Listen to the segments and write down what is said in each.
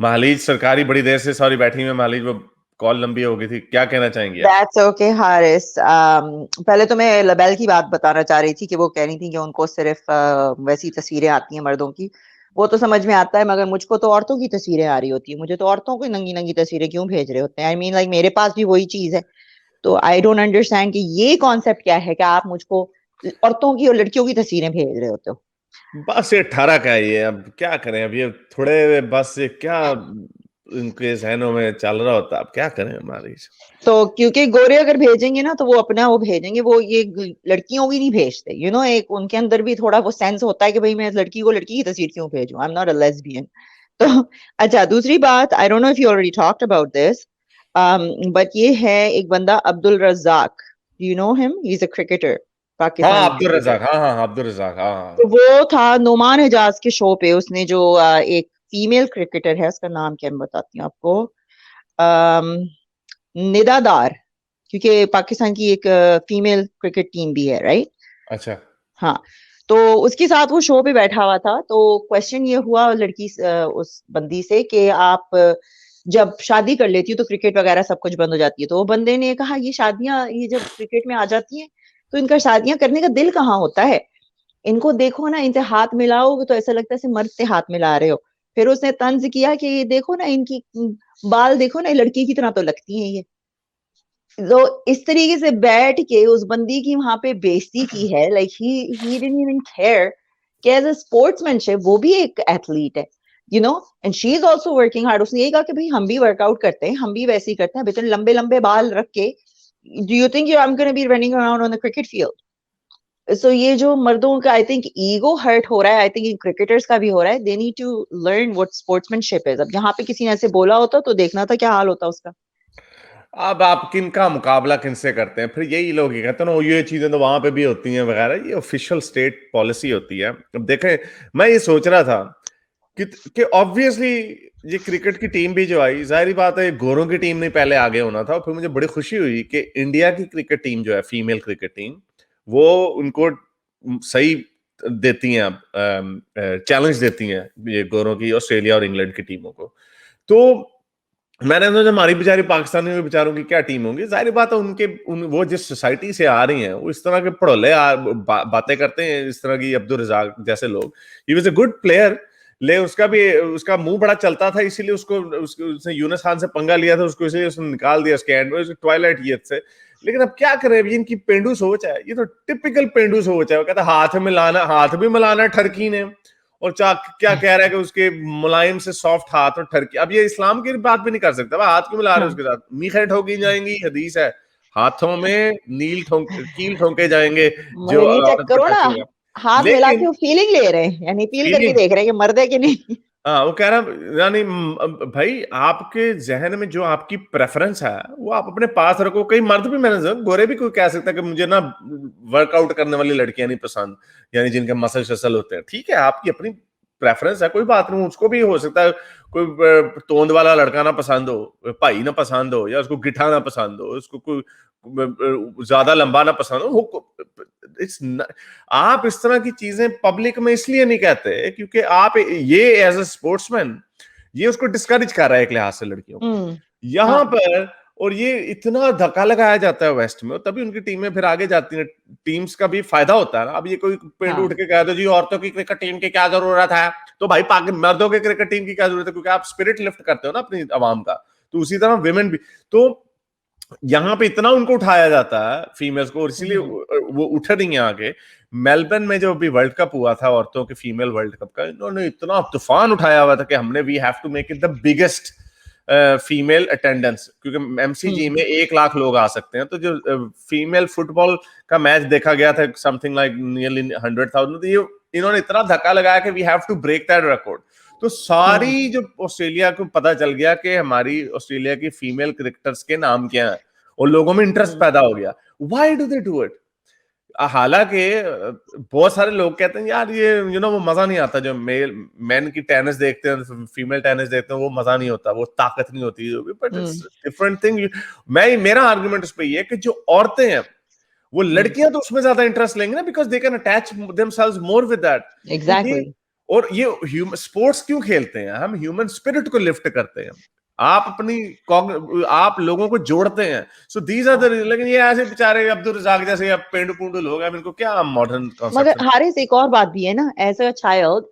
महालीज सरकारी बड़ी देर से सॉरी बैठी में महालीज वो कॉल लंबी हो गई थी, क्या कहना चाहेंगे आप? That's okay Haris. पहले तो मैं लबेल की बात बताना चाह रही थी कि वो कह रही थी कि उनको सिर्फ वैसी तस्वीरें आती हैं मर्दों की। वो तो समझ में आता है, मगर मुझको तो औरतों की तस्वीरें आ रही होती है। मुझे तो औरतों को नंगी नंगी तस्वीरें क्यों भेज रहे होते हैं? आई मीन लाइक मेरे पास भी वही चीज है। तो आई डोंट अंडरस्टैंड कि ये कॉन्सेप्ट क्या है कि आप मुझको औरतों की और लड़कियों की तस्वीरें भेज रहे होते हो। बस ये 18 का है, ये अब क्या करें, अब ये थोड़े बस ये क्या इनके जहनों में चल रहा होता है, अब क्या करें हमारी। तो क्योंकि गोरे अगर भेजेंगे ना तो वो अपना वो भेजेंगे, वो ये लड़कियों की नहीं भेजते। एक उनके अंदर भी थोड़ा वो सेंस होता है कि भाई मैं लड़की को लड़की की तस्वीर क्यों भेजूं? I am not a lesbian. तो अच्छा, दूसरी बात, I don't know if you already talked about this, but ये है एक बंदा Abdul Razzaq. You know him? He is a cricketer, हाँ पाकिस्तानी अब्दुल क्रिकेटर। रजाक, हाँ हाँ हाँ, अब्दुल रजाक, हाँ तो हाँ। वो था नोमान हिजाज के शो पे, उसने जो एक फीमेल क्रिकेटर है, उसका नाम क्या मैं बताती हूँ आपको, निदादार, क्योंकि पाकिस्तान की एक फीमेल क्रिकेट टीम भी है, राइट? अच्छा। हाँ। तो उसके साथ वो शो पे बैठा हुआ था, तो क्वेश्चन ये हुआ लड़की उस बंदी से कि आप जब शादी कर लेती हो तो क्रिकेट वगैरह सब कुछ बंद हो जाती है। तो वो बंदे ने कहा ये शादियां, ये जब क्रिकेट में आ जाती हैं तो इनका शादियां करने का दिल कहाँ होता है? इनको देखो ना, इनसे हाथ मिलाओ तो ऐसा लगता है जैसे मर्द से हाथ मिला रहे हो। फिर उसने तंज किया कि ये देखो ना, इनकी बाल देखो ना, लड़की की तरह तो लगती हैं ये। तो इस तरीके से बैठ के उस बंदी की वहां पे बेइज्जती की है। Like he didn't even care कि एज अ स्पोर्ट्समैनशिप वो भी एक एथलीट है, and she is also working hard. उसने ये कहा कि भाई हम भी वर्कआउट करते हैं, हम भी वैसे ही करते हैं, इतने लंबे लंबे बाल रख के do you think you I am gonna be running around on the cricket field? So ये जो मर्दों का आई थिंक ईगो हर्ट हो रहा है, आई थिंक क्रिकेटर्स का भी हो रहा है। They need to learn what sportsmanship is. अब यहाँ पे किसी ने ऐसे बोला होता तो देखना था क्या हाल होता उसका। अब आप किन का मुकाबला किनसे करते हैं, फिर यही लोग ही कहते हैं ना ये चीजें तो वहां पे भी होती हैं वगैरह, ये ऑफिशियल स्टेट पॉलिसी होती है। अब देखें, मैं ये सोच रहा था कि ऑब्वियसली ये क्रिकेट की टीम भी जो आई, जाहिर बात है गोरों की टीम नहीं पहले आगे होना था। और फिर मुझे बड़ी खुशी हुई कि इंडिया की क्रिकेट टीम जो है, फीमेल क्रिकेट टीम, वो उनको सही देती हैं, चैलेंज देती हैं ये गोरों की ऑस्ट्रेलिया और इंग्लैंड की टीमों को। तो मैंने सोचा हमारी बेचारी पाकिस्तानी में बेचारों की क्या टीम होगी। जाहिर बात है वो जिस सोसाइटी से आ रही हैं वो इस तरह के पढ़ोले बातें करते हैं, इस तरह की अब्दुल रजाक जैसे लोग। He was a good player, ले उसका मुंह बड़ा चलता था, इसीलिए उसने यूनुस खान से पंगा लिया था, उसको इसलिए उसने निकाल दिया स्कैंड में ट्वाइलाइट ईयत से। लेकिन अब क्या करें, अभी इनकी पेंडू सोच है, ये तो टिपिकल पेंडू सोच है। वो कहता हाथ भी मिलाना ठरकी ने, और क्या कह रहा है कि उसके मुलायम से सॉफ्ट हाथ और ठरकी। अब ये इस्लाम की बात भी नहीं कर सकता, हाथ क्यों मिला रहे हाँ, उसके साथ, मीखें ठोकी जाएंगी, हदीस है हाथों में कील ठोके जाएंगे जो मगर ये चेक औरत पर करो ना, टचेगा। हाथ मिला के लेकिन वो फीलिंग ले रहे हैं, यानी फील करके फीलिंग, देख रहे हैं कि मर्द है कि नहीं। हाँ वो कह रहा, यानी भाई आपके जहन में जो आपकी प्रेफरेंस है वो आप अपने पास रखो। कई मर्द भी, मैंने सुना, गोरे भी कोई कह सकता है कि मुझे ना वर्कआउट करने वाली लड़कियां नहीं पसंद, यानी जिनके मसल शसल होते हैं। ठीक है, आपकी अपनी प्रेफरेंस है, कोई बात नहीं, उसको भी हो सकता है कोई तोंद वाला लड़का ना पसंद हो, भाई ना पसंद हो, या उसको गिठा ना पसंद हो, उसको कोई ज्यादा लंबा ना पसंद हो। इट्स, आप इस तरह की चीजें पब्लिक में इसलिए नहीं कहते क्योंकि आप ये एज ए स्पोर्ट्समैन ये उसको डिस्करेज कर रहा है एक लिहाज से लड़कियों को हाँ, यहां पर। और ये इतना धक्का लगाया जाता है वेस्ट में, तभी उनकी टीमें फिर आगे जाती हैं। टीम्स का भी फायदा होता है ना। अब ये कोई पेंड उठ हाँ, के कह दो जी औरतों की क्रिकेट टीम की क्या जरूरत है, तो भाई मर्दों की क्रिकेट टीम की क्या जरूरत है, क्योंकि आप स्पिरिट लिफ्ट करते हो ना अपनी आवाम का। तो उसी तरह विमेन भी, तो यहाँ पे इतना उनको उठाया जाता है फीमेल्स को, और इसीलिए हम्म, वो उठ रही हैं आगे। मेलबर्न में जो अभी वर्ल्ड कप हुआ था औरतों के फीमेल वर्ल्ड कप का, इन्होंने इतना तूफान उठाया हुआ था कि हमने we have to make it the biggest female attendance, क्योंकि एमसीजी में 1 लाख लोग आ सकते हैं। तो जो फीमेल फुटबॉल का मैच देखा गया था समथिंग लाइक नियरली 100,000, तो ये इन्होंने इतना धक्का लगाया कि we have to break that record. तो हम्म, सारी जो ऑस्ट्रेलिया को पता चल गया कि हमारी ऑस्ट्रेलिया की फीमेल क्रिकेटर्स के नाम क्या है, और लोगों में इंटरेस्ट हम्म, पैदा हो गया। Why do they do it? हालांकि बहुत सारे लोग कहते हैं यार ये वो मजा नहीं आता, जो मैन की टेनिस देखते हैं, फीमेल टेनिस देखते हैं, वो मजा नहीं होता, वो ताकत नहीं होती, but hmm, it's different thing. मेरा आर्गुमेंट उस पर ये है कि जो औरतें हैं वो हम्म, लड़कियां तो उसमें ज्यादा इंटरेस्ट लेंगे ना, because they can attach themselves more with that. तो ये एग्जैक्टली। और ये स्पोर्ट्स क्यों खेलते हैं? हम ह्यूमन स्पिरिट को लिफ्ट करते हैं, आप आप लोगों को जोड़ते हैं। सो दीज आर द, लेकिन ये ऐसे बेचारे अब्दुल रजाक जैसे अब पेंडू पुंडू लोग हैं, इनको क्या मॉडर्न मगर कॉन्सेप्ट। हारिस एक और बात भी है ना, एज अ चाइल्ड,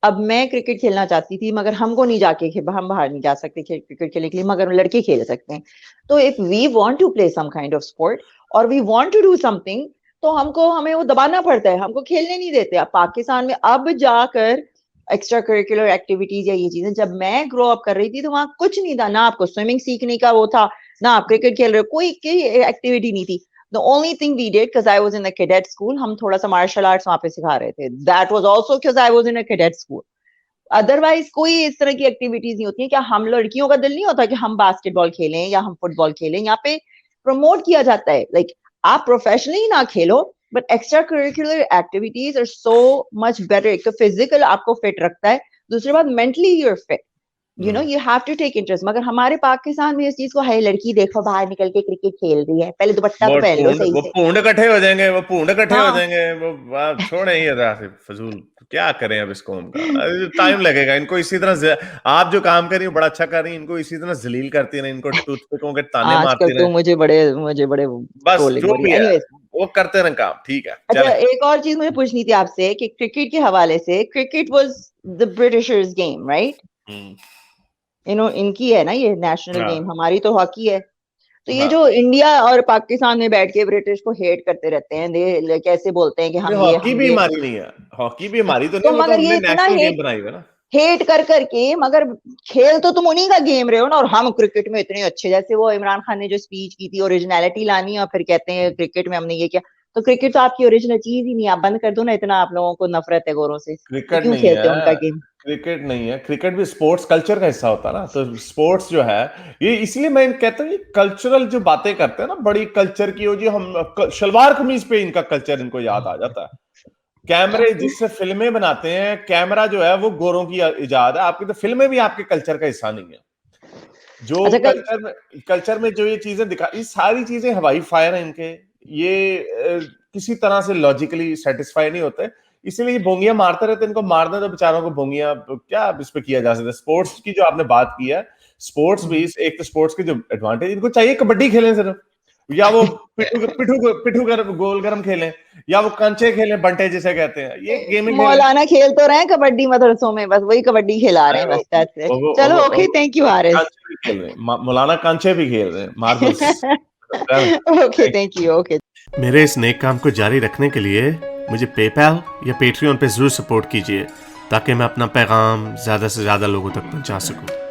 अब मैं क्रिकेट खेलना चाहती थी मगर हमको नहीं जाके हम बाहर नहीं जा सकते क्रिकेट खेलने के लिए, मगर लड़के खेल सकते हैं। तो if we want to play some kind of sport और we want to do something, तो हमें वो दबाना पड़ता है, हमको खेलने नहीं देते। अब पाकिस्तान में अब जाकर एक्स्ट्रा करिकुलर एक्टिविटीज या ये चीजें, जब मैं ग्रो अप कर रही थी तो वहां कुछ नहीं था, ना आपको स्विमिंग सीखने का वो था, ना आप क्रिकेट खेल रहे हो, कोई एक्टिविटी नहीं थी। The only thing we did, because I was in the cadet school, हम थोड़ा सा मार्शल आर्ट्स वहां पे सिखा रहे थे। That was also because I was in a cadet school. Otherwise कोई इस तरह की एक्टिविटीज नहीं होती है। क्या हम लड़कियों का दिल नहीं होता कि हम बास्केटबॉल खेलें या हम फुटबॉल खेलें? यहाँ पे प्रमोट किया जाता है, लाइक आप प्रोफेशनली ना खेलो, but extra curricular activities are so much better. एक तो फिजिकल आपको फिट रखता है, दूसरी बात mentally you are fit, you know, you have to take interest. मगर हमारे पाकिस्तान में इस चीज को, है लड़की देखो बाहर निकल के क्रिकेट खेल रही है, पहले दुपट्टा तो पहन लो सही वो से। पूंड इकट्ठे हो जाएंगे, वो पूंड इकट्ठे हो हाँ जाएंगे, वो आप छोड़ें ये ऐसे फजूल, क्या करें अब इस कौम का। टाइम लगेगा इनको इसी तरह। आप जो काम कर रही हो बड़ा अच्छा कर रही हैं, इनको इसी तरह जलील करती रहे, इनको टूथपिकों के ताने आजकल मारती तो रहे। मुझे बड़े बस ट्रोलिंग जो हो रही भी है। है एनीवेज, वो करते रहें काम, ठीक है अच्छा चले। एक और चीज मुझे पूछनी थी आपसे कि क्रिकेट के हवाले से, cricket was the Britishers game, right? Hmm, इनकी है ना ये नेशनल हाँ गेम, हमारी तो हॉकी है। तो ये हाँ। जो इंडिया और पाकिस्तान में बैठ के ब्रिटिश को हेट करते रहते हैं, दे कैसे बोलते हैं कि नहीं, हॉकी भी हमारी नहीं है, हॉकी भी हमारी तो तो नहीं, वो तो मगर ये हमने इतना नेशनल गेम हेट बनाई है ना। हेट कर करके, मगर खेल तो तुम उन्हीं का गेम रहे हो ना, और हम क्रिकेट में इतने अच्छे। जैसे वो इमरान खान ने जो स्पीच की थी, ओरिजिनलिटी लानी, और फिर कहते हैं क्रिकेट में हमने ये किया। तो क्रिकेट तो आपकी ओरिजिनल चीज ही नहीं है, आप बंद कर दो ना, इतना आप लोगों को नफरत है गोरों से, तो क्रिकेट क्यों नहीं खेलते है, हो उनका गेम? क्रिकेट नहीं है, क्रिकेट भी स्पोर्ट्स कल्चर का हिस्सा होता है ना। तो स्पोर्ट्स जो है, ये इसलिए मैं कहता हूँ, ये कल्चरल जो बातें करते हैं ना, बड़ी कल्चर की हो जी, हम शलवार कमीज पे इनका कल्चर इनको याद आ जाता है। कैमरे जिससे फिल्में बनाते हैं, कैमरा जो है वो गोरों की इजाद है, आपकी तो फिल्में भी आपके कल्चर का हिस्सा नहीं है। जो अच्छा कल कल्चर में जो ये चीजें दिखा, ये सारी चीजें हवाई फायर है इनके, ये किसी तरह से लॉजिकली सेटिस्फाई नहीं होते, इसीलिए ये बोंगियां मारते रहते हैं। इनको मारने तो बेचारों को बोंगियां, क्या इस पे किया जा सकता है। स्पोर्ट्स की जो आपने बात की है, स्पोर्ट्स भी, एक तो स्पोर्ट्स की जो एडवांटेज, इनको चाहिए कबड्डी खेलें सिर्फ, या वो पिठू गोल गरम खेलें, या वो कंचे खेलें, बंटे जिसे कहते हैं, ये गेमें खेलें। मौलाना खेल तो रहे हैं कबड्डी मदरसों में, बस वही कबड्डी खिला रहे हैं, बस दैट्स इट। चलो ओके, थैंक यू हारिस। कांचे भी खेल रहे हैं, मौलाना कांचे भी खेल रहे हैं, marbles. Okay thank you. Okay, मेरे इस नेक काम को जारी रखने के लिए मुझे पेपैल या पेट्रियन पे जरूर सपोर्ट कीजिए, ताकि मैं अपना पैगाम ज्यादा से ज्यादा लोगों तक पहुंचा सकूं।